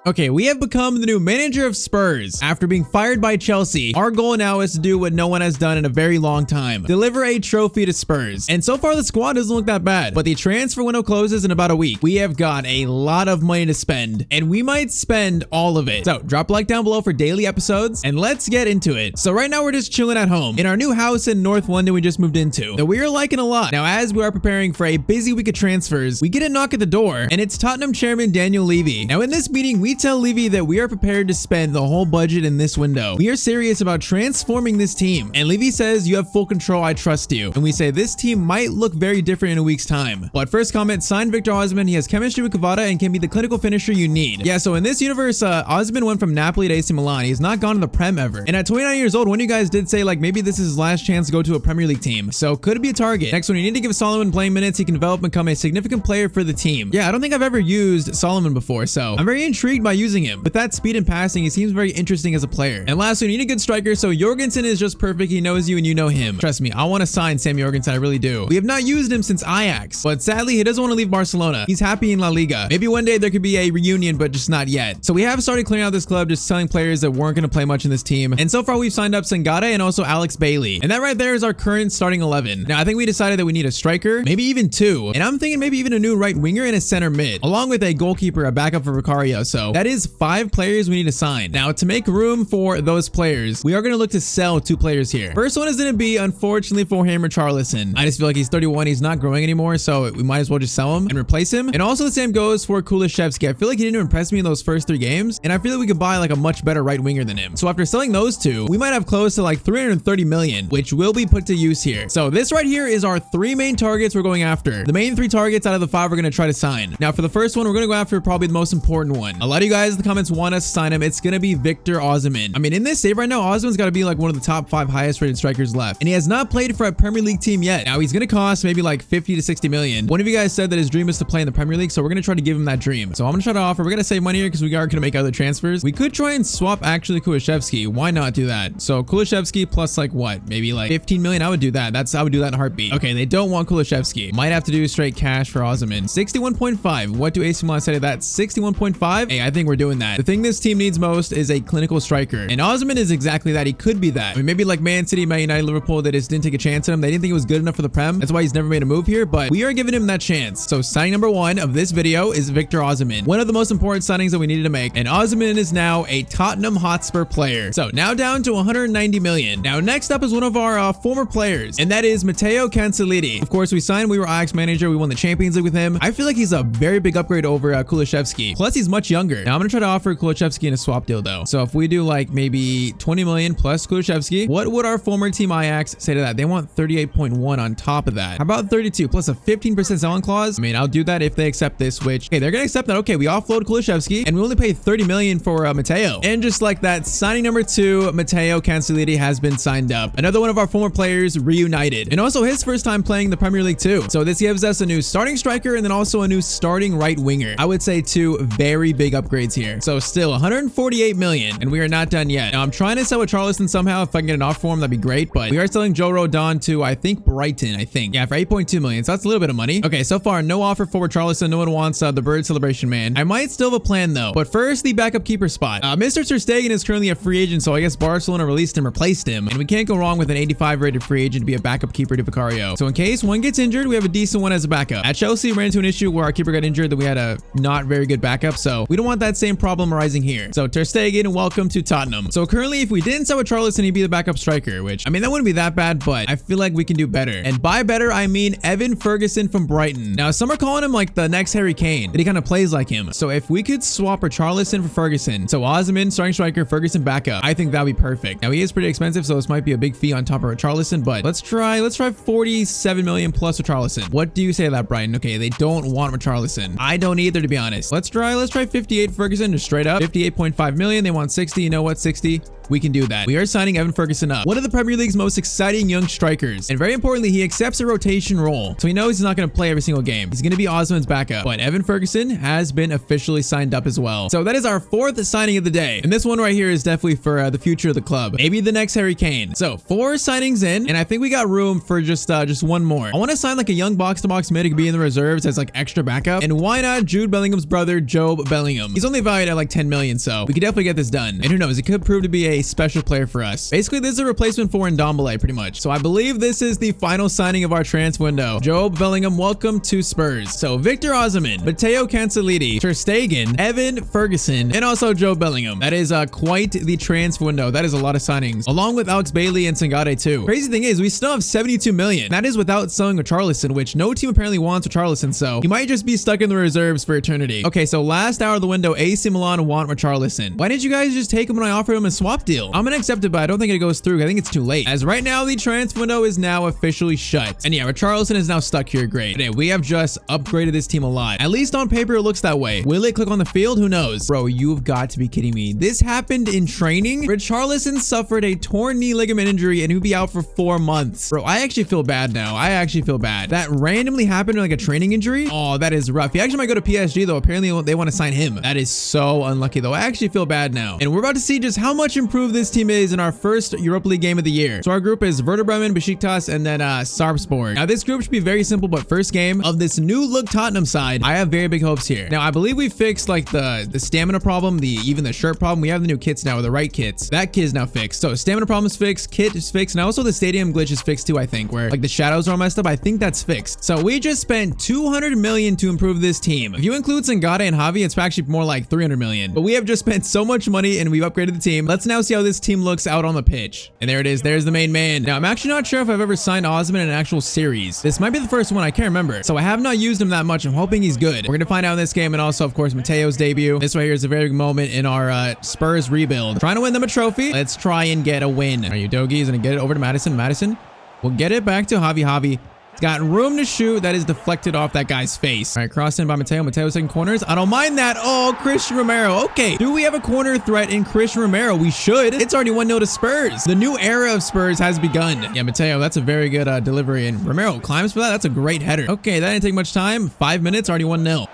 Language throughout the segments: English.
Okay, we have become the new manager of Spurs. After being fired by Chelsea, our goal now is to do what no one has done in a very long time. Deliver a trophy to Spurs. And so far, the squad doesn't look that bad, but the transfer window closes in about a week. We have got a lot of money to spend, and we might spend all of it. So drop a like down below for daily episodes, and let's get into it. So right now, we're just chilling at home in our new house in North London we just moved into that we are liking a lot. Now, as we are preparing for a busy week of transfers, we get a knock at the door, and it's Tottenham chairman Daniel Levy. Now, in this meeting, we tell Levy that we are prepared to spend the whole budget in this window. We are serious about transforming this team. And Levy says, "You have full control, I trust you." And we say this team might look very different in a week's time. But first comment, sign Victor Osimhen. He has chemistry with Cavada and can be the clinical finisher you need. Yeah, so in this universe, Osimhen went from Napoli to AC Milan. He's not gone to the Prem ever. And at 29 years old, one of you guys did say like maybe this is his last chance to go to a Premier League team. So could it be a target? Next one, you need to give Solomon playing minutes. He can develop and become a significant player for the team. Yeah, I don't think I've ever used Solomon before, so I'm very intrigued by using him. With that speed and passing, he seems very interesting as a player. And lastly, you need a good striker, so Jorgensen is just perfect. He knows you and you know him. Trust me, I want to sign Sam Jorgensen, I really do. We have not used him since Ajax, but sadly, he doesn't want to leave Barcelona. He's happy in La Liga. Maybe one day there could be a reunion, but just not yet. So we have started clearing out this club, just selling players that weren't going to play much in this team. And so far, we've signed up Sangare and also Alex Bailey. And that right there is our current starting 11. Now, I think we decided that we need a striker, maybe even two. And I'm thinking maybe even a new right winger and a center mid, along with a goalkeeper, a backup for Vicario. So that is 5 players we need to sign. Now, to make room for those players, we are going to look to sell 2 players here. First one is going to be, unfortunately for him, Richarlison. I just feel like he's 31. He's not growing anymore, so we might as well just sell him and replace him. And also the same goes for Kulishevsky. I feel like he didn't impress me in those first 3 games, and I feel like we could buy like a much better right winger than him. So after selling those 2, we might have close to like 330 million, which will be put to use here. So this right here is our 3 main targets we're going after. The main 3 targets out of the 5 we're going to try to sign. Now, for the first one, we're going to go after probably the most important one. A lot of you guys in the comments want us to sign him. It's going to be Victor Osimhen. I mean, in this save right now, Osimhen's got to be like one of the top 5 highest rated strikers left, and he has not played for a Premier League team yet. Now, he's going to cost maybe like 50 to 60 million. One of you guys said that his dream is to play in the Premier League, so we're going to try to give him that dream. So I'm going to try to offer, we're going to save money here because we are going to make other transfers. We could try and swap actually Kulishevsky. Why not do that? So Kulishevsky plus like what? Maybe like 15 million. I would do that. I would do that in a heartbeat. Okay, they don't want Kulishevsky. Might have to do straight cash for Osimhen. 61.5. What do AC Milan say to that? 61.5. Hey, I think we're doing that. The thing this team needs most is a clinical striker, and Osimhen is exactly that. He could be that. I mean, maybe like Man City, Man United, Liverpool, they just didn't take a chance on him. They didn't think it was good enough for the Prem. That's why he's never made a move here, but we are giving him that chance. So signing number 1 of this video is Victor Osimhen, one of the most important signings that we needed to make, and Osimhen is now a Tottenham Hotspur player. So now down to 190 million. Now next up is one of our former players, and that is Matteo Cancellieri. Of course, we were Ajax manager. We won the Champions League with him. I feel like he's a very big upgrade over Kulishevsky. Plus, he's much younger. Now I'm gonna try to offer Kulishevsky in a swap deal though. So if we do like maybe 20 million plus Kulishevsky, what would our former team Ajax say to that? They want 38.1 on top of that. How about 32 plus a 15% selling clause? I mean, I'll do that if they accept this, which, okay, they're gonna accept that. Okay, we offload Kulishevsky and we only pay 30 million for Matteo. And just like that, signing number 2, Matteo Cancellieri has been signed up. Another one of our former players reunited, and also his first time playing the Premier League too. So this gives us a new starting striker and then also a new starting right winger. I would say 2 very big upgrades here. So still 148 million, and we are not done yet. Now I'm trying to sell with Richarlison somehow. If I can get an offer for him, that'd be great, but we are selling Joe Rodon to, I think, Brighton, Yeah, for 8.2 million. So that's a little bit of money. Okay, so far, no offer for Richarlison. No one wants the bird celebration man. I might still have a plan though, but first, the backup keeper spot. Mr. Ter Stegen is currently a free agent, so I guess Barcelona released him, replaced him, and we can't go wrong with an 85 rated free agent to be a backup keeper to Vicario. So in case one gets injured, we have a decent one as a backup. At Chelsea, we ran into an issue where our keeper got injured that we had a not very good backup, so we don't want that same problem arising here. So Ter Stegen, welcome to Tottenham. So currently, if we didn't sell with Richarlison, he'd be the backup striker, which, I mean, that wouldn't be that bad, but I feel like we can do better. And by better, I mean Evan Ferguson from Brighton. Now, some are calling him like the next Harry Kane, but he kind of plays like him. So if we could swap Richarlison for Ferguson, so Osimhen, starting striker, Ferguson backup, I think that'd be perfect. Now, he is pretty expensive, so this might be a big fee on top of Richarlison, but let's try 47 million plus Richarlison. What do you say to that, Brighton? Okay, they don't want Richarlison. I don't either, to be honest. Let's try 58 Ferguson, just straight up. 58.5 million. They want 60. You know what? 60. we can do that. We are signing Evan Ferguson up, one of the Premier League's most exciting young strikers. And very importantly, he accepts a rotation role. So he knows he's not going to play every single game. He's going to be Osman's backup. But Evan Ferguson has been officially signed up as well. So that is our 4th signing of the day. And this one right here is definitely for the future of the club. Maybe the next Harry Kane. So 4 signings in, and I think we got room for just one more. I want to sign like a young box-to-box mid who could be in the reserves as like extra backup. And why not Jude Bellingham's brother, Job Bellingham? He's only valued at like 10 million, so we could definitely get this done. And who knows, it could prove to be a special player for us. Basically, this is a replacement for Ndombele pretty much. So I believe this is the final signing of our transfer window. Job Bellingham, welcome to Spurs. So Victor Osimhen, Matteo Cancellieri, Ter Stegen, Evan Ferguson, and also Job Bellingham. That is quite the transfer window. That is a lot of signings, along with Alex Bailey and Sangare too. Crazy thing is, we still have 72 million. That is without selling Richarlison, which no team apparently wants Richarlison, so he might just be stuck in the reserves for eternity. Okay, so last hour of the window, AC Milan want Richarlison. Why didn't you guys just take him when I offered him a swap deal? I'm gonna accept it, but I don't think it goes through. I think it's too late. As right now, the transfer window is now officially shut. And yeah, Richarlison is now stuck here. Great. Anyway, we have just upgraded this team a lot. At least on paper, it looks that way. Will it click on the field? Who knows? Bro, you've got to be kidding me. This happened in training? Richarlison suffered a torn knee ligament injury and he'll be out for 4 months. Bro, I actually feel bad now. I actually feel bad. That randomly happened in like a training injury? Oh, that is rough. He actually might go to PSG though. Apparently they want to sign him. That is so unlucky though. I actually feel bad now. And we're about to see just how much improved this team is in our first Europa League game of the year. So our group is Werder Bremen, Besiktas, and then Sarpsborg. Now this group should be very simple, but first game of this new look Tottenham side, I have very big hopes here. Now I believe we fixed like the stamina problem, even the shirt problem. We have the new kits now, the right kits. That kit is now fixed. So stamina problem is fixed, kit is fixed, and also the stadium glitch is fixed too, I think, where like the shadows are all messed up. I think that's fixed. So we just spent 200 million to improve this team. If you include Sangare and Javi, it's actually more like 300 million. But we have just spent so much money and we've upgraded the team. Let's now see how this team looks out on the pitch. And there it is. There's the main man. Now I'm actually not sure if I've ever signed Osimhen in an actual series. This might be the first one. I can't remember. So I have not used him that much. I'm hoping he's good. We're going to find out in this game. And also, of course, Mateo's debut. This right here is a very big moment in our Spurs rebuild. Trying to win them a trophy. Let's try and get a win. Are you Dogi is going to get it over to Madison. Madison will get it back to Javi. Javi. He's got room to shoot. That is deflected off that guy's face. All right, crossed in by Mateo. Mateo's taking corners. I don't mind that. Oh, Christian Romero. Okay. Do we have a corner threat in Christian Romero? We should. It's already 1-0 to Spurs. The new era of Spurs has begun. Yeah, Mateo, that's a very good delivery. And Romero climbs for that. That's a great header. Okay, that didn't take much time. 5 minutes, already 1-0.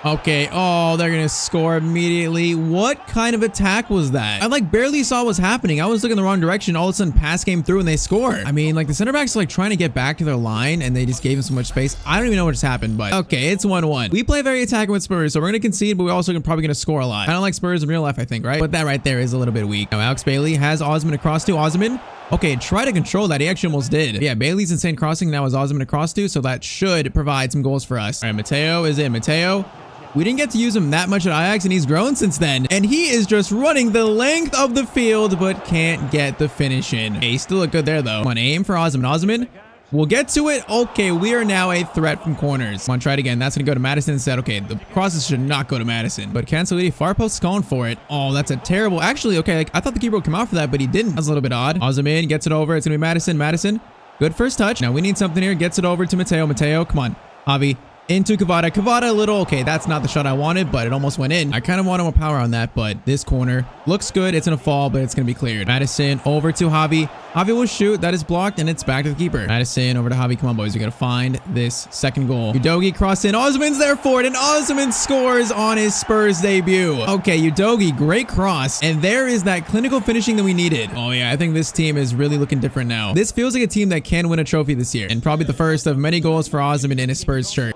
Okay. Oh, they're going to score immediately. What kind of attack was that? I like barely saw what was happening. I was looking the wrong direction. All of a sudden pass came through and they score. I mean, like the center backs are like trying to get back to their line and they just gave him so much space. I don't even know what just happened, but okay, it's 1-1. We play very attacking with Spurs, so we're going to concede, but we're also probably going to score a lot. Kind of like Spurs in real life, I think, right? But that right there is a little bit weak. Now Alex Bailey has Osimhen across to Osimhen. Okay, try to control that. He actually almost did. Yeah, Bailey's insane crossing now is Osimhen across to, so that should provide some goals for us. All right, Mateo is in. Mateo. We didn't get to use him that much at Ajax, and he's grown since then. And he is just running the length of the field, but can't get the finish in. Hey, he still look good there, though. Come on, aim for Osimhen. Osimhen, we'll get to it. Okay, we are now a threat from corners. Come on, try it again. That's going to go to Madison instead. Okay, the crosses should not go to Madison. But Cancellieri, far post is calling for it. Oh, that's a terrible... Actually, okay, like, I thought the keeper would come out for that, but he didn't. That's a little bit odd. Osimhen gets it over. It's going to be Madison. Madison, good first touch. Now we need something here. Gets it over to Mateo. Mateo, come on. Javi. Into Kvara. Kvara a little. Okay, that's not the shot I wanted, but it almost went in. I kind of wanted more power on that, but this corner looks good. It's going to fall, but it's going to be cleared. Madison over to Javi. Javi will shoot. That is blocked, and it's back to the keeper. Madison over to Javi. Come on, boys. We got to find this second goal. Udogi cross in. Osimhen's there for it, and Osimhen scores on his Spurs debut. Okay, Udogi, great cross. And there is that clinical finishing that we needed. Oh, yeah, I think this team is really looking different now. This feels like a team that can win a trophy this year, and probably the first of many goals for Osimhen in his Spurs shirt.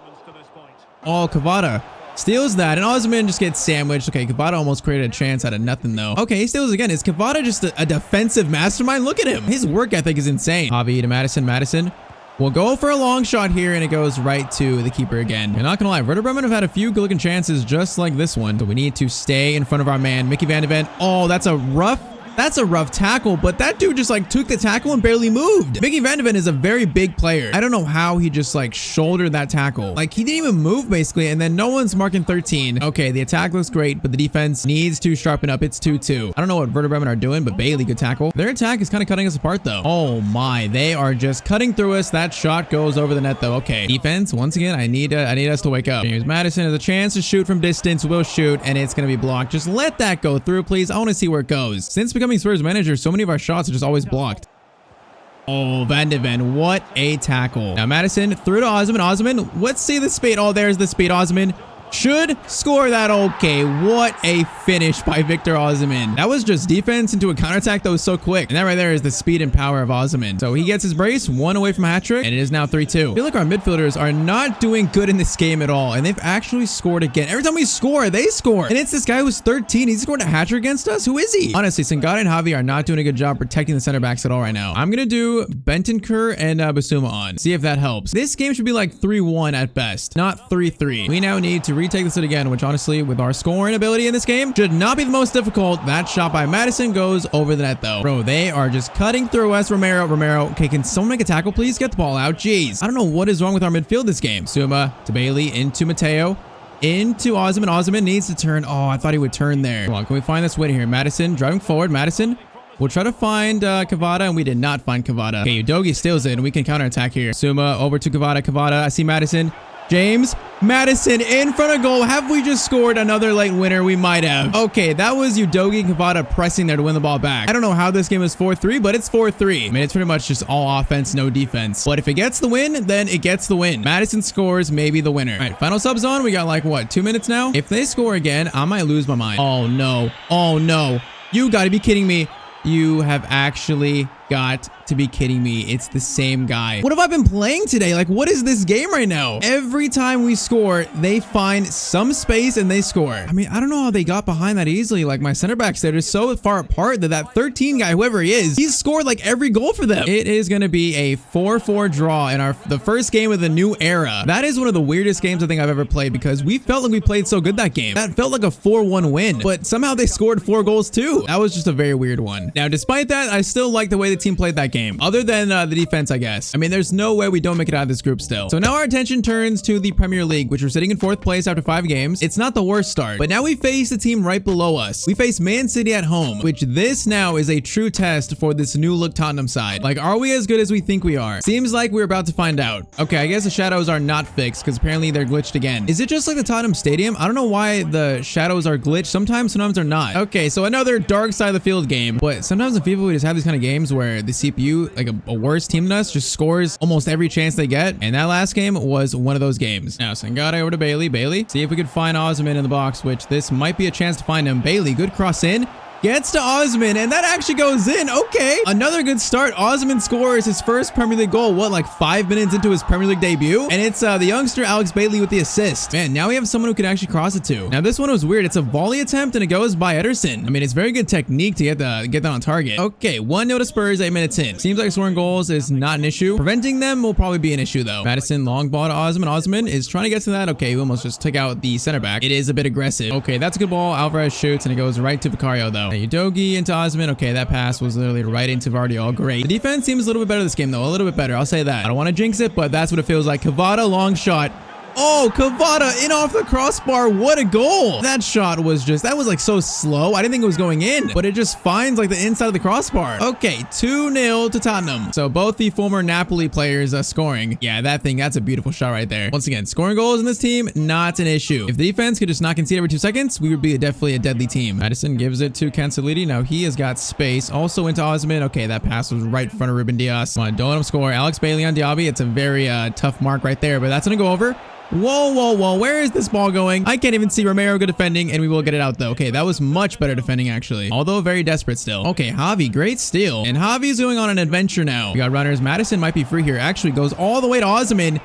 Oh, Kvara steals that, and Osimhen just gets sandwiched. Okay, Kvara almost created a chance out of nothing, though. Okay, he steals again. Is Kvara just a defensive mastermind? Look at him. His work ethic is insane. Javi to Madison. Madison will go for a long shot here, and it goes right to the keeper again. You're not going to lie. Werder Bremen have had a few good-looking chances just like this one, but we need to stay in front of our man, Mickey van de Ven. Oh, that's a rough tackle, but that dude just like took the tackle and barely moved. Mickey van de Ven is a very big player. I don't know how he just like shouldered that tackle. Like he didn't even move basically, and then no one's marking 13. Okay, the attack looks great, but the defense needs to sharpen up. It's 2-2. I don't know what Werder Bremen are doing, but Bailey, good tackle. Their attack is kind of cutting us apart though. Oh my, they are just cutting through us. That shot goes over the net though. Okay, defense, once again, I need us to wake up. James Madison has a chance to shoot from distance. Will shoot, and it's going to be blocked. Just let that go through, please. I want to see where it goes. Since we becoming Spurs manager, so many of our shots are just always blocked. Oh, Van de Ven, what a tackle. Now Madison through to Osman. Osman, let's see the speed. Oh, there's the speed. Osman should score that. Okay, what a finish by Victor Osimhen. That was just defense into a counterattack that was so quick. And that right there is the speed and power of Osimhen. So he gets his brace, 1 away from a hat trick, and it is now 3-2. I feel like our midfielders are not doing good in this game at all, and they've actually scored again. Every time we score, they score. And it's this guy who's 13. He scored a hat trick against us. Who is he? Honestly, Sangare and Javi are not doing a good job protecting the center backs at all right now. I'm gonna do Bentancur and Basuma on. See if that helps. This game should be like 3-1 at best, not 3-3. We now need to retake this again, which honestly, with our scoring ability in this game, should not be the most difficult. That shot by Madison goes over the net though. Bro, they are just cutting through us. Romero. Okay, can someone make a tackle, please? Get the ball out. Jeez. I don't know what is wrong with our midfield this game. Suma to Bailey, into Mateo, into Osman. Osman needs to turn. Oh, I thought he would turn there. Come on, can we find this win here? Madison driving forward. Madison. We'll try to find Cavada, and we did not find Cavada. Okay, Udogi steals it, and we can counterattack here. Suma over to Cavada. Cavada, I see Madison. James Madison in front of goal. Have we just scored another late winner? We might have. Okay, that was Udogi and Cavada pressing there to win the ball back. I don't know how this game is 4-3, but it's 4-3. I mean, it's pretty much just all offense, no defense. But if it gets the win, then it gets the win. Madison scores, maybe the winner. All right, final subs on. We got like, what, 2 minutes now? If they score again, I might lose my mind. Oh, no. Oh, no. You got to be kidding me. You have actually got to be kidding me. It's the same guy. What have I been playing today? Like, what is this game right now? Every time we score, they find some space and they score. I mean, I don't know how they got behind that easily. Like, my center backs, they're just so far apart that that 13 guy, whoever he is, he's scored like every goal for them. It is going to be a 4-4 draw in the first game of the new era. That is one of the weirdest games I think I've ever played, because we felt like we played so good that game. That felt like a 4-1 win, but somehow they scored 4 goals too. That was just a very weird one. Now, despite that, I still like the way the team played that game, other than the defense, I guess. I mean, there's no way we don't make it out of this group still. So now our attention turns to the Premier League, which we're sitting in 4th place after 5 games. It's not the worst start, but now we face the team right below us. We face Man City at home, which this now is a true test for this new look Tottenham side. Like, are we as good as we think we are? Seems like we're about to find out. Okay, I guess the shadows are not fixed, because apparently they're glitched again. Is it just like the Tottenham Stadium? I don't know why the shadows are glitched. Sometimes they're not. Okay, so another dark side of the field game, but sometimes in FIFA we just have these kind of games where the CPU, like a worse team than us, just scores almost every chance they get, and that last game was one of those games. Now Sangare over to Bailey. See if we could find Osman in the box, which this might be a chance to find him. Bailey, good cross in. Gets to Osman, and that actually goes in. Okay, another good start. Osman scores his first Premier League goal, what, like 5 minutes into his Premier League debut? And it's the youngster Alex Bailey with the assist. Man, now we have someone who can actually cross it to. Now this one was weird. It's a volley attempt, and it goes by Ederson. I mean, it's very good technique to get that on target. Okay, 1-0 to Spurs, 8 minutes in. Seems like scoring goals is not an issue. Preventing them will probably be an issue, though. Madison, long ball to Osman. Osman is trying to get to that. Okay, we almost just took out the center back. It is a bit aggressive. Okay, that's a good ball. Alvarez shoots, and it goes right to Vicario, though. Udogi into Osman. Okay, that pass was literally right into Vardiol. Great. The defense seems a little bit better this game, though. A little bit better. I'll say that. I don't want to jinx it, but that's what it feels like. Cavada, long shot. Oh, Cavada in off the crossbar. What a goal. That shot was just, that was like so slow. I didn't think it was going in, but it just finds like the inside of the crossbar. Okay, 2-0 to Tottenham. So both the former Napoli players scoring. Yeah, that's a beautiful shot right there. Once again, scoring goals in this team, not an issue. If the defense could just not concede every 2 seconds, we would be definitely a deadly team. Madison gives it to Canceliti. Now he has got space. Also into Osman. Okay, that pass was right in front of Ruben Diaz. Come on, don't let him score. Alex Bailey on Diaby. It's a very tough mark right there, but that's gonna go over. Whoa. Where is this ball going? I can't even see. Romero good defending, and we will get it out, though. Okay, that was much better defending, actually. Although very desperate still. Okay, Javi, great steal. And Javi's going on an adventure now. We got runners. Madison might be free here. Actually goes all the way to Osman.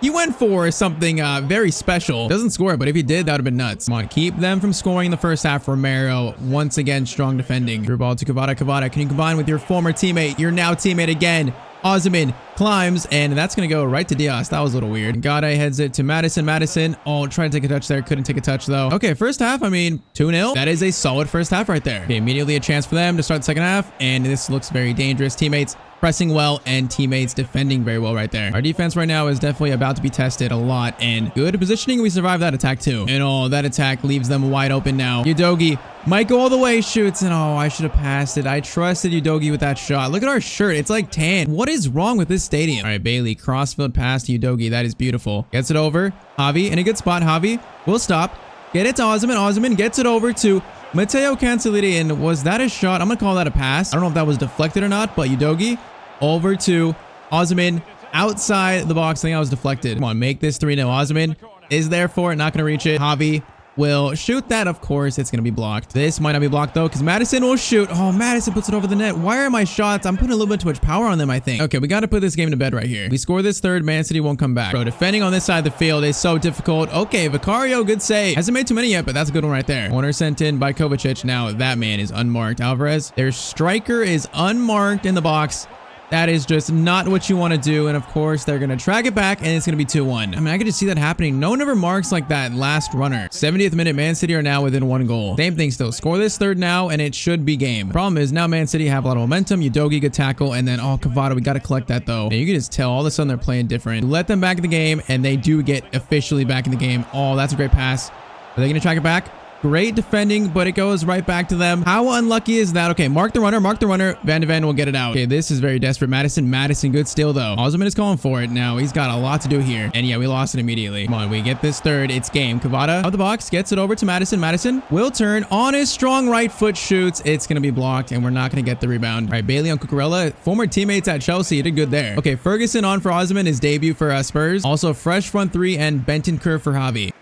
He went for something very special. Doesn't score, but if he did, that would have been nuts. Come on, keep them from scoring in the first half. Romero, once again, strong defending. Through ball to Cavada. Cavada, can you combine with your former teammate? Your now teammate again. Osman climbs, and that's going to go right to Diaz. That was a little weird. Gade heads it to Madison. Madison, oh, trying to take a touch there. Couldn't take a touch, though. Okay, first half, I mean, 2-0. That is a solid first half right there. Okay, immediately a chance for them to start the second half, and this looks very dangerous. Teammates pressing well and teammates defending very well right there. Our defense right now is definitely about to be tested a lot, and good positioning. We survived that attack too. And oh, that attack leaves them wide open now. Udogi might go all the way, shoots, and oh, I should have passed it. I trusted Udogi with that shot. Look at our shirt. It's like tan. What is wrong with this stadium? All right, Bailey, crossfield pass to Udogi. That is beautiful. Gets it over. Javi in a good spot. Javi will stop. Get it to Osman. Osman gets it over to Mateo canceled it in. Was that a shot? I'm going to call that a pass. I don't know if that was deflected or not, but Udogi over to Osman outside the box. I think I was deflected. Come on, make this 3-0. Osman is there for it. Not going to reach it. Javi will shoot that. Of course, it's going to be blocked. This might not be blocked, though, because Madison will shoot. Oh, Madison puts it over the net. Why are my shots? I'm putting a little bit too much power on them, I think. Okay, we got to put this game to bed right here. We score this third, Man City won't come back. Bro, defending on this side of the field is so difficult. Okay, Vicario, good save. Hasn't made too many yet, but that's a good one right there. Corner sent in by Kovacic. Now, that man is unmarked. Alvarez, their striker is unmarked in the box. That is just not what you want to do. And of course, they're going to track it back and it's going to be 2-1. I mean, I could just see that happening. No one ever marks like that last runner. 70th minute, Man City are now within 1 goal. Same thing still. Score this third now and it should be game. Problem is now Man City have a lot of momentum. Udogi, good tackle. And then, oh, Cavada, we got to collect that though. And you can just tell all of a sudden they're playing different. Let them back in the game and they do get officially back in the game. Oh, that's a great pass. Are they going to track it back? Great defending, but it goes right back to them. How unlucky is that? Okay, mark the runner, mark the runner. Van de Ven will get it out. Okay, this is very desperate. Madison, good steal though. Osman is calling for it now. He's got a lot to do here. And yeah, we lost it immediately. Come on, we get this third. It's game. Cavada out of the box, gets it over to Madison. Madison will turn on his strong right foot, shoots. It's going to be blocked and we're not going to get the rebound. All right, Bailey on Cucurella, former teammates at Chelsea. He did good there. Okay, Ferguson on for Osman, his debut for Spurs. Also fresh front three and Bentancur for Javi.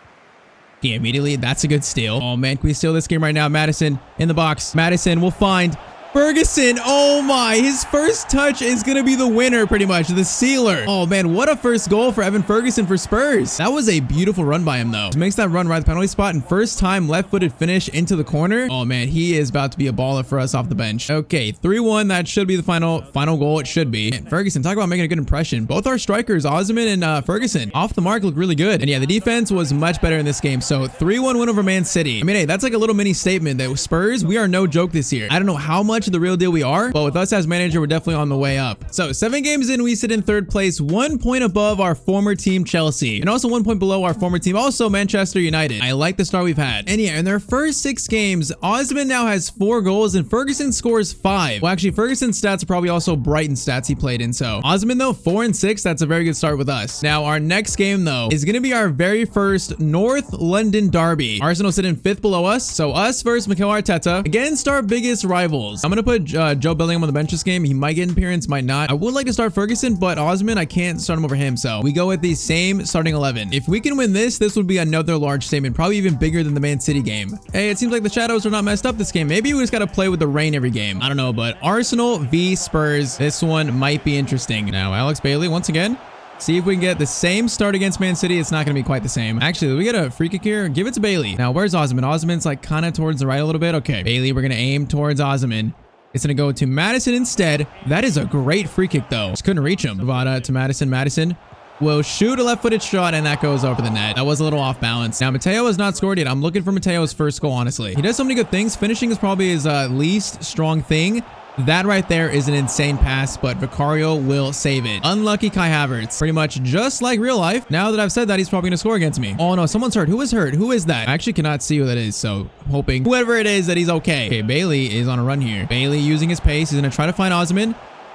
Yeah, immediately, that's a good steal. Oh, man, can we steal this game right now? Madison in the box. Madison will find Ferguson. Oh, my. His first touch is going to be the winner, pretty much. The sealer. Oh, man, what a first goal for Evan Ferguson for Spurs. That was a beautiful run by him, though. He makes that run right at the penalty spot and first time left-footed finish into the corner. Oh, man, he is about to be a baller for us off the bench. Okay, 3-1. That should be the final goal. It should be. Man, Ferguson, talk about making a good impression. Both our strikers, Osman and Ferguson, off the mark, look really good. And yeah, the defense was much better in this game. So 3-1 win over Man City. I mean, hey, that's like a little mini statement that with Spurs, we are no joke this year. I don't know how much of the real deal we are, but with us as manager, we're definitely on the way up. So 7 games in, we sit in 3rd place, 1 point above our former team Chelsea, and also 1 point below our former team, also Manchester United. I like the start we've had. And yeah, in their first 6 games, Osman now has 4 goals and Ferguson scores 5. Well, actually, Ferguson's stats are probably also Brighton stats he played in. So Osman though, 4 and 6, that's a very good start with us. Now our next game though is going to be our very first North London derby. Arsenal sit in 5th below us, so us versus Mikel Arteta against our biggest rivals. I'm going to put Joe Bellingham on the bench this game. He might get an appearance, might not. I would like to start Ferguson, but Osman, I can't start him over him. So we go with the same starting 11. If we can win this would be another large statement, probably even bigger than the Man City game. Hey, it seems like the shadows are not messed up this game. Maybe we just got to play with the rain every game. I don't know, but Arsenal v Spurs. This one might be interesting. Now, Alex Bailey once again. See if we can get the same start against Man City. It's not going to be quite the same. Actually, we get a free kick here. Give it to Bailey. Now, where's Osman? Osman's like kind of towards the right a little bit. Okay, Bailey, we're going to aim towards Osman. It's going to go to Madison instead. That is a great free kick, though. Just couldn't reach him. Cavada to Madison. Madison will shoot a left-footed shot, and that goes over the net. That was a little off balance. Now, Mateo has not scored yet. I'm looking for Mateo's first goal, honestly. He does so many good things. Finishing is probably his least strong thing. That right there is an insane pass, but Vicario will save it. Unlucky Kai Havertz. Pretty much just like real life. Now that I've said that, he's probably going to score against me. Oh no, someone's hurt. Who is hurt? Who is that? I actually cannot see who that is, so I'm hoping whoever it is that he's okay. Okay, Bailey is on a run here. Bailey using his pace. He's going to try to find Osman.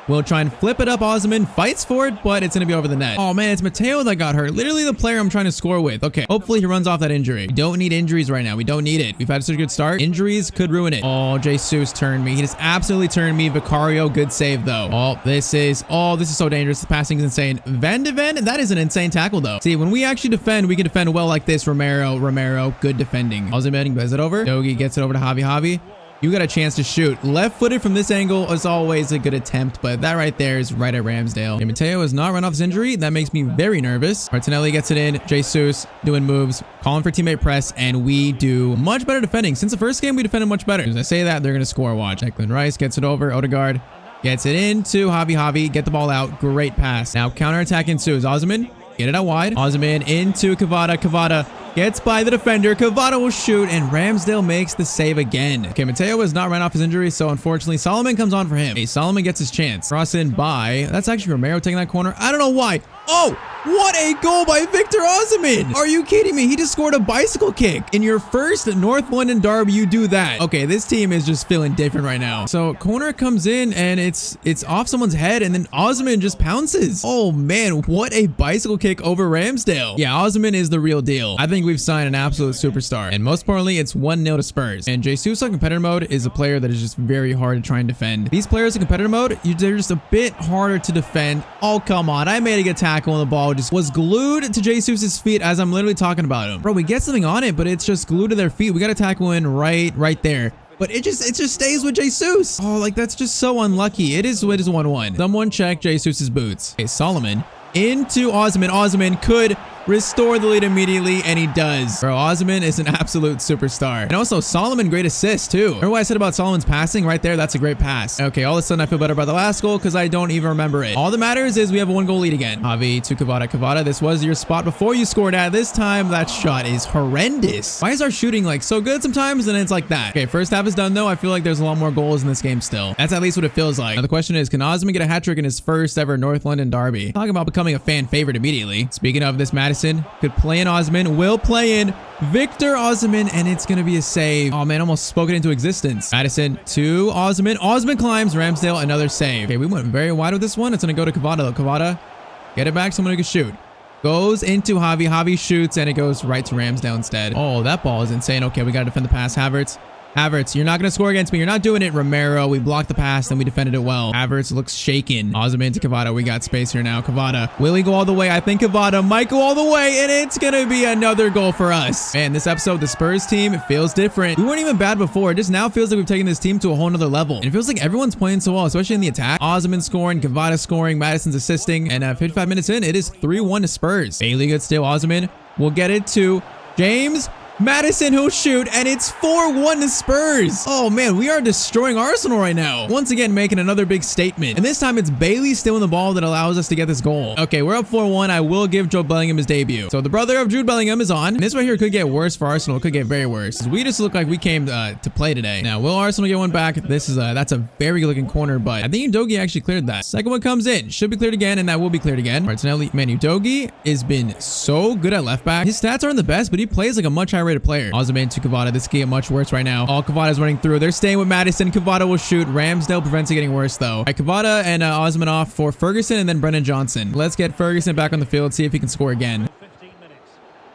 We'll try and flip it up. Osman fights for it, but it's going to be over the net. Oh, man, it's Mateo that got hurt. Literally the player I'm trying to score with. Okay, hopefully he runs off that injury. We don't need injuries right now. We don't need it. We've had such a good start. Injuries could ruin it. Oh, Jesus turned me. He just absolutely turned me. Vicario, good save, though. Oh, this is so dangerous. The passing is insane. Van de Ven, that is an insane tackle, though. See, when we actually defend, we can defend well like this. Romero, good defending. Osman gets it over. Dogi gets it over to Javi. You got a chance to shoot. Left-footed from this angle is always a good attempt, but that right there is right at Ramsdale. Okay, Mateo has not run off his injury. That makes me very nervous. Martinelli gets it in. Jesus doing moves, calling for teammate press, and we do much better defending. Since the first game, we defended much better. As I say that, they're going to score. Watch. Declan Rice gets it over. Odegaard gets it into Javi. Get the ball out. Great pass. Now counterattack ensues. Osman, get it out wide. Osman into Cavada. Cavada gets by the defender. Cavada will shoot, and Ramsdale makes the save again. Okay, Mateo has not run off his injury, so unfortunately, Solomon comes on for him. Hey, Solomon gets his chance. Cross in by, that's actually Romero taking that corner. I don't know why. Oh, what a goal by Victor Osimhen. Are you kidding me? He just scored a bicycle kick. In your first North London derby, you do that. Okay, this team is just feeling different right now. So corner comes in and it's off someone's head and then Osimhen just pounces. Oh man, what a bicycle kick over Ramsdale. Yeah, Osimhen is the real deal. I think we've signed an absolute superstar. And most importantly, it's 1-0 to Spurs. And Jesus on competitor mode is a player that is just very hard to try and defend. These players in competitor mode, they're just a bit harder to defend. Oh, come on. I made a good tackle on the ball. Just was glued to Jesus's feet as I'm literally talking about him. Bro, we get something on it, but it's just glued to their feet. We got to tackle in right there. But it just stays with Jesus. Oh, like that's just so unlucky. It is 1-1. Someone check Jesus's boots. Okay, Solomon into Osimhen. Osimhen could restore the lead immediately, and he does. Bro, Osimhen is an absolute superstar. And also, Solomon, great assist, too. Remember what I said about Solomon's passing? Right there, that's a great pass. Okay, all of a sudden, I feel better about the last goal because I don't even remember it. All that matters is we have a 1-goal lead again. Javi to Kvara. Kvara, this was your spot before you scored at. This time, that shot is horrendous. Why is our shooting, like, so good sometimes, and it's like that? Okay, first half is done, though. I feel like there's a lot more goals in this game still. That's at least what it feels like. Now, the question is, can Osimhen get a hat-trick in his first ever North London derby? Talking about becoming a fan favorite immediately. Speaking of this, Madison could play in Osimhen, will play in Victor Osimhen, and it's going to be a save. Oh man, almost spoke it into existence. Madison to Osimhen. Osimhen climbs. Ramsdale, another save. Okay, we went very wide with this one. It's going to go to Kvara though. Kvara, get it back. Someone who can shoot. Goes into Javi. Javi shoots, and it goes right to Ramsdale instead. Oh, that ball is insane. Okay, we got to defend the pass. Havertz, you're not going to score against me. You're not doing it. Romero, we blocked the pass, then we defended it well. Havertz looks shaken. Osimhen to Kvara. We got space here now. Kvara, will he go all the way? I think Kvara might go all the way, and it's going to be another goal for us. Man, this episode, the Spurs team, it feels different. We weren't even bad before. It just now feels like we've taken this team to a whole nother level. And it feels like everyone's playing so well, especially in the attack. Osimhen scoring, Kvara scoring, Madison's assisting, and 55 minutes in, it is 3-1 to Spurs. Bailey good still. Osimhen will get it to James. Madison who'll shoot, and it's 4-1 to Spurs. Oh man, we are destroying Arsenal right now. Once again, making another big statement. And this time it's Bailey stealing the ball that allows us to get this goal. Okay, we're up 4-1. I will give Jude Bellingham his debut. So the brother of Jude Bellingham is on. And this right here could get worse for Arsenal. It could get very worse. We just look like we came to play today. Now, will Arsenal get one back? That's a very good looking corner, but I think Udogie actually cleared that. Second one comes in. Should be cleared again, and that will be cleared again. Martinelli, man, Udogie has been so good at left back. His stats aren't the best, but he plays like a much higher rated player. Osimhen to Kvara. This can get much worse right now. All Kvara's running through. They're staying with Madison. Kvara will shoot. Ramsdale prevents it getting worse though. All right, Kvara and Osimhen off for Ferguson and then Brennan Johnson. Let's get Ferguson back on the field, see if he can score again.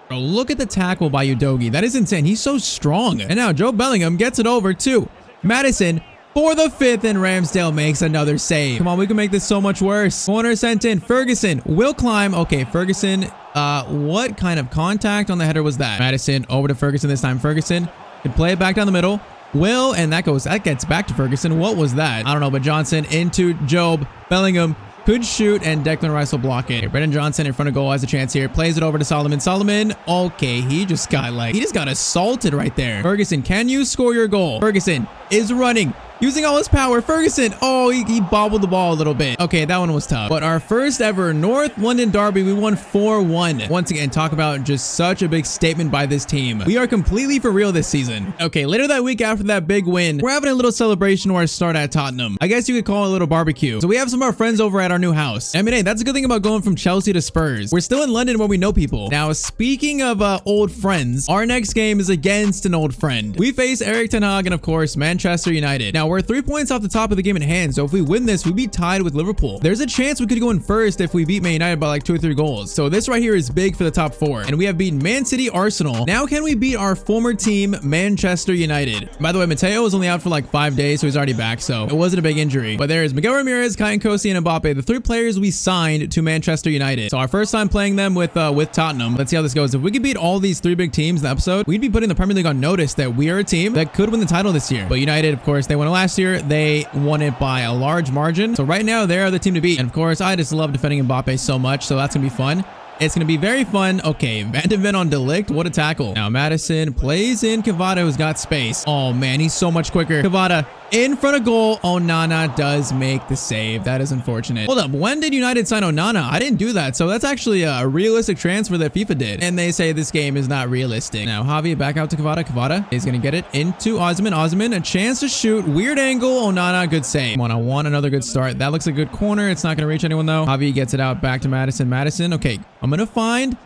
Bro, look at the tackle by Udogie. That is insane. He's so strong. And now Jude Bellingham gets it over to Madison for the 5th, and Ramsdale makes another save. Come on, we can make this so much worse. Corner sent in. Ferguson will climb. Okay, Ferguson, what kind of contact on the header was that? Madison over to Ferguson this time. Ferguson can play it back down the middle. Will, and that gets back to Ferguson. What was that? I don't know, but Johnson into Job. Bellingham could shoot, and Declan Rice will block it. Brennan Johnson in front of goal has a chance here. Plays it over to Solomon. Solomon, okay, he just got assaulted right there. Ferguson, can you score your goal? Ferguson is running. Using all his power. Ferguson. Oh, he bobbled the ball a little bit. Okay, that one was tough. But our first ever North London derby, we won 4-1. Once again, talk about just such a big statement by this team. We are completely for real this season. Okay, later that week after that big win, we're having a little celebration to our start at Tottenham. I guess you could call it a little barbecue. So we have some of our friends over at our new house. I mean, hey, that's a good thing about going from Chelsea to Spurs. We're still in London where we know people. Now, speaking of old friends, our next game is against an old friend. We face Erik ten Hag and, of course, Manchester United. Now, we're 3 points off the top of the game in hand, so if we win this, we'd be tied with Liverpool. There's a chance we could go in first if we beat Man United by like 2 or 3 goals. So this right here is big for the top 4. And we have beaten Man City, Arsenal. Now can we beat our former team, Manchester United? By the way, Mateo was only out for like 5 days, so he's already back, so it wasn't a big injury. But there's Miguel Ramirez, Kai Nkosi, and Mbappe, the 3 players we signed to Manchester United. So our first time playing them with Tottenham. Let's see how this goes. If we could beat all these 3 big teams in the episode, we'd be putting the Premier League on notice that we are a team that could win the title this year. But United, of course, they won it last year. They won it by a large margin. So right now, they are the team to beat. And of course, I just love defending Mbappe so much. So that's going to be fun. It's going to be very fun. Okay, Van de Ven on Delict. What a tackle. Now Madison plays in Cavada, who's got space. Oh, man, he's so much quicker. Cavada in front of goal. Onana does make the save. That is unfortunate. Hold up. When did United sign Onana? I didn't do that. So that's actually a realistic transfer that FIFA did. And they say this game is not realistic. Now, Javi back out to Cavada. Cavada is going to get it into Osman. Osman, a chance to shoot. Weird angle. Onana, good save. Come on, I want another good start. That looks a good corner. It's not going to reach anyone, though. Javi gets it out back to Madison. Madison, okay. I'm going to find...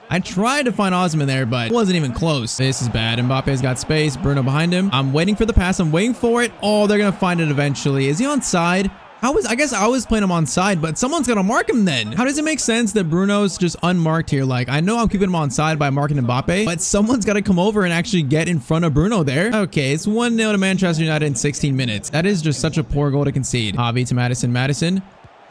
I tried to find Osman there, but it wasn't even close. This is bad. Mbappe's got space. Bruno behind him. I'm waiting for the pass. I'm waiting for it. Oh, they're going to find it eventually. Is he onside? I guess I was playing him onside, but someone's going to mark him then. How does it make sense that Bruno's just unmarked here? Like, I know I'm keeping him onside by marking Mbappe, but someone's got to come over and actually get in front of Bruno there. Okay, it's 1-0 to Manchester United in 16 minutes. That is just such a poor goal to concede. Javi to Madison. Madison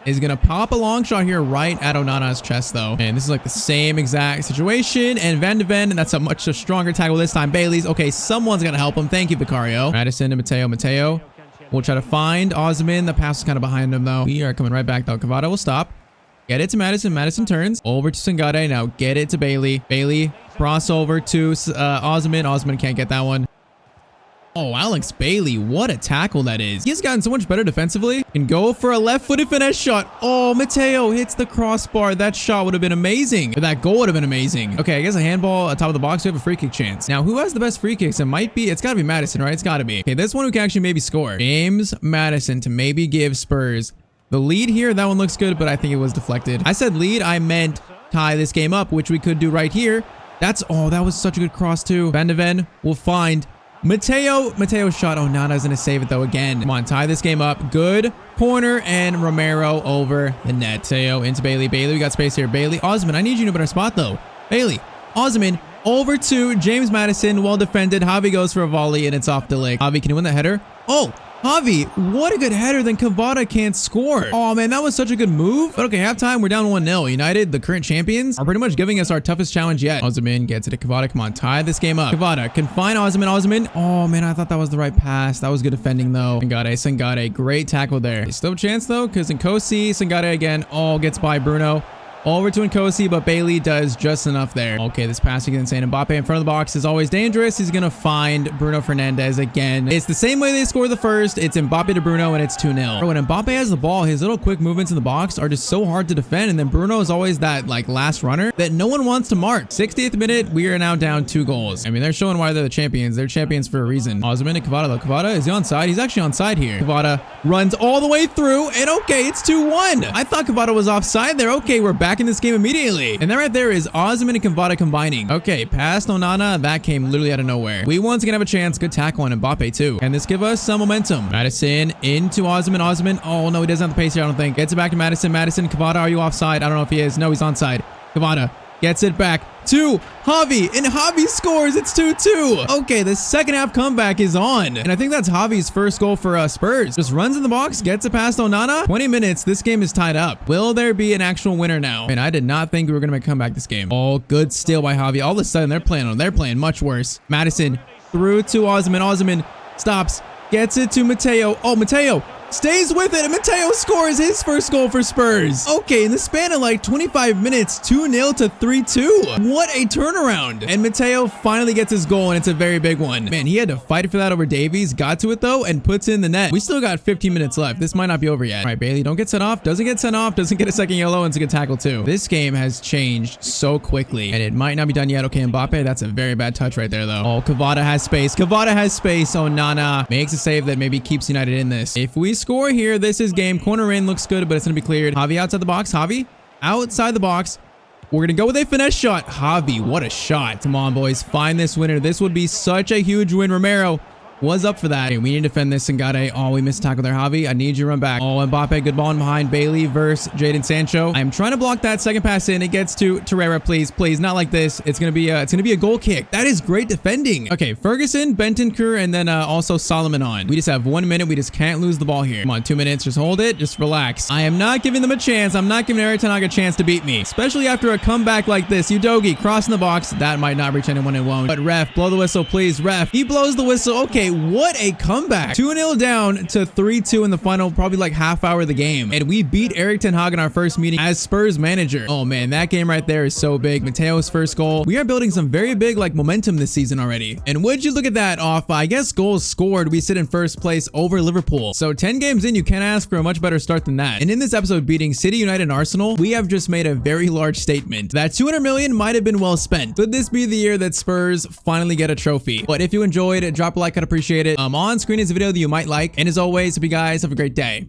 is going to pop a long shot here right at Onana's chest, though. And this is like the same exact situation. And Van de Ven, and that's a much stronger tackle this time. Bailey's. Okay, someone's going to help him. Thank you, Vicario. Madison to Mateo. Mateo will try to find Osman. The pass is kind of behind him, though. We are coming right back, though. Cavada will stop. Get it to Madison. Madison turns over to Sangare. Now get it to Bailey. Bailey cross over to Osman. Osman can't get that one. Oh, Alex Bailey, what a tackle that is. He's gotten so much better defensively. Can go for a left-footed finesse shot. Oh, Mateo hits the crossbar. That shot would have been amazing. Or that goal would have been amazing. Okay, I guess a handball on top of the box. We have a free kick chance. Now, who has the best free kicks? It's got to be Madison, right? It's got to be. Okay, this one who can actually maybe score. James Madison to maybe give Spurs the lead here. That one looks good, but I think it was deflected. I said lead. I meant tie this game up, which we could do right here. That was such a good cross too. Van de Ven will find Mateo shot. Oh, Nana's gonna save it though again. Come on, tie this game up. Good corner and Romero over the net. Mateo into Bailey. Bailey, we got space here. Bailey, Osman, I need you in a better spot though. Bailey, Osman over to James Madison. Well defended. Javi goes for a volley and it's off the leg. Javi, can you win the header? Oh, Javi, what a good header. Then Cavada can't score. Oh, man, that was such a good move. But okay, halftime, we're down 1-0. United, the current champions, are pretty much giving us our toughest challenge yet. Osman gets it to Cavada. Come on, tie this game up. Cavada can find Osman. Osman. Oh, man, I thought that was the right pass. That was good defending, though. Sangare, great tackle there. There's still a chance, though, because Nkosi, Sangare again, gets by Bruno. Over to Nkosi, but Bailey does just enough there. Okay, this passing is insane. Mbappe in front of the box is always dangerous. He's going to find Bruno Fernandes again. It's the same way they scored the first. It's Mbappe to Bruno, and it's 2-0. When Mbappe has the ball, his little quick movements in the box are just so hard to defend, and then Bruno is always that, like, last runner that no one wants to mark. 60th minute, we are now down 2 goals. I mean, they're showing why they're the champions. They're champions for a reason. Osman and Cavada, though. Cavada, is he onside? He's actually onside here. Cavada runs all the way through, and okay, it's 2-1. I thought Cavada was offside there. Okay, we're back in this game immediately. And that right there is Osman and Cavada combining. Okay, past Onana, that came literally out of nowhere. We once again have a chance. Good tackle on Mbappe too. And this give us some momentum. Madison into Osman. Osman. Oh no, he doesn't have the pace here, I don't think. Gets it back to Madison. Madison, Cavada, are you offside? I don't know if he is. No, he's onside. Cavada gets it back to Javi, and Javi scores. It's 2-2. Okay, the second half comeback is on, and I think that's Javi's first goal for Spurs. Just runs in the box, gets it past Onana. 20 minutes, this game is tied up. Will there be an actual winner now? And I did not think we were gonna make a comeback this game. Oh, good steal by Javi. All of a sudden, they're playing much worse. Madison through to Osman. Osman stops, gets it to Mateo. Oh, Mateo stays with it, and Mateo scores his first goal for Spurs. Okay, in the span of like 25 minutes, 2-0 to 3-2. What a turnaround. And Mateo finally gets his goal, and it's a very big one. Man, he had to fight for that over Davies. Got to it, though, and puts in the net. We still got 15 minutes left. This might not be over yet. All right, Bailey, don't get sent off. Doesn't get sent off. Doesn't get a second yellow, and it's a good tackle, too. This game has changed so quickly, and it might not be done yet. Okay, Mbappe, that's a very bad touch right there, though. Oh, Cavada has space. Cavada has space. Oh, Nana makes a save that maybe keeps United in this. If we score here, this is game. Corner in, looks good, but it's gonna be cleared. Javi outside the box. Javi outside the box. We're gonna go with a finesse shot. Javi, what a shot. Come on, boys, find this winner. This would be such a huge win. Romero was up for that. Okay, we need to defend this. Sangare. Oh, we missed tackle there, Javi. I need you to run back. Oh, Mbappe, good ball in behind. Bailey versus Jadon Sancho. I'm trying to block that second pass in. It gets to Torreira. Please, not like this. It's gonna be a goal kick. That is great defending. Okay, Ferguson, Bentancur, and then also Solomon on. We just have 1 minute. We just can't lose the ball here. Come on, 2 minutes. Just hold it. Just relax. I am not giving them a chance. I'm not giving Erik ten Hag a chance to beat me, especially after a comeback like this. Udogie crossing the box. That might not reach anyone. It won't. But ref, blow the whistle, please. Ref, he blows the whistle. Okay, Okay, what a comeback. 2-0 down to 3-2 in the final, probably like half hour of the game. And we beat Erik ten Hag in our first meeting as Spurs manager. Oh man, that game right there is so big. Mateo's first goal. We are building some very big like momentum this season already. And would you look at that, off I guess goals scored, we sit in first place over Liverpool. So 10 games in, you can't ask for a much better start than that. And in this episode, beating City, United, and Arsenal, we have just made a very large statement that 200 million might have been well spent. Could this be the year that Spurs finally get a trophy? But if you enjoyed it, drop a like, I'd appreciate it. On screen is a video that you might like. And as always, hope you guys have a great day.